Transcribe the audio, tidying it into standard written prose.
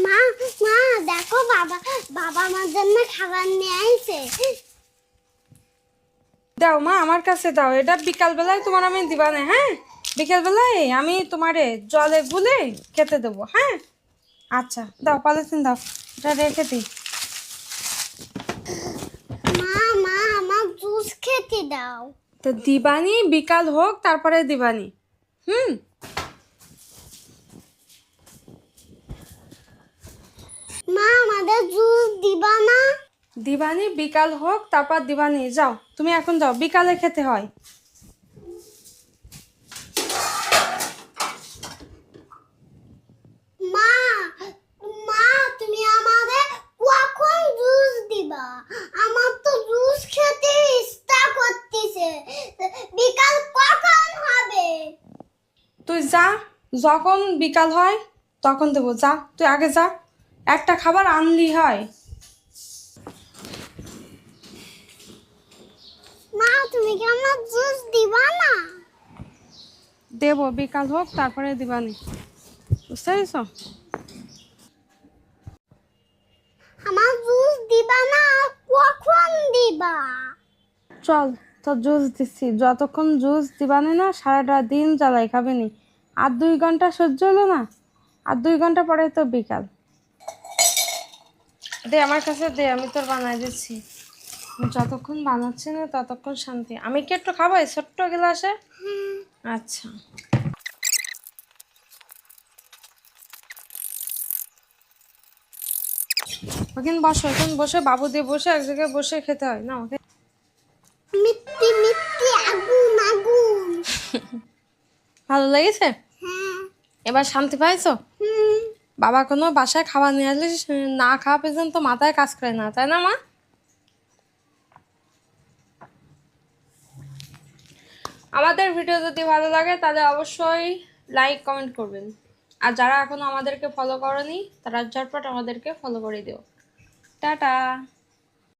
মা মা দেখো বাবা বাবা আমার জন্য খাবার নিয়ে আইছে। দাও মা, আমার কাছে দাও। এটা বিকাল বেলায় তোমার আমি দিবা না, হ্যাঁ? বিকাল বেলায় আমি তোমারে জলে গুলে খেতে দেবো, হ্যাঁ? আচ্ছা দাও, পলিথিন দাও, এটা রেখে দিই। মা মা আমার জুস খেতে দাও। তো দিবানি, বিকাল হোক তারপরে দিবানি। হুম। মা আমাদের জুস দিবা না? দিবানি, বিকাল হোক তারপর দিবানি। যাও তুমি এখন যাও, বিকালে খেতে হয়। মা মা তুমি আমাদের কখন জুস দিবা? আমার তো জুস খেতে ইচ্ছা করতেছে। বিকাল কখন হবে? তুই যা, যখন বিকাল হয় তখন দেবো। যা, তুই আগে যা, একটা খাবার আনলি হয়। মা তুমি কি আমার জুস দিবা না? দেবো, বিকাল হোক তারপরে দিবানি, বুঝতে পেরেছো? আমার জুস দিবা না? কখন দিবা? চল, তো জুস দিচ্ছি। যতক্ষণ জুস দিবানি না সারাটা দিন জ্বালাই খাবেনি। আর 2 ঘন্টা সহ্য হলো না, আর 2 ঘন্টা পরে তো বিকাল। দে আমার কাছে দে, আমি তোর বানাই দিচ্ছি। যতক্ষণ বানাচ্ছি না ততক্ষণ শান্তি। আমি কি একটু খাবো এই ছোট্ট গ্লাসে? আচ্ছা। ওখানে বসো, ওখানে বসে বাবু দিয়ে বসে এক জায়গায় বসে খেতে হয় না ওকে। মিষ্টি মিষ্টি আগুন আগুন। ভালো লেগেছে? হ্যাঁ। এবার শান্তি পাইছো? হুম। বাবা কোনো বাসায় খাবার নিয়ে আসলে না খাওয়া পর্যন্ত মাথায় কাজ করে না, তাই না মা? আমাদের ভিডিও যদি ভালো লাগে তাহলে অবশ্যই লাইক কমেন্ট করবেন। আর যারা এখনো আমাদেরকে ফলো করনি তারা ঝটপট আমাদেরকে ফলো করে দিও। টাটা।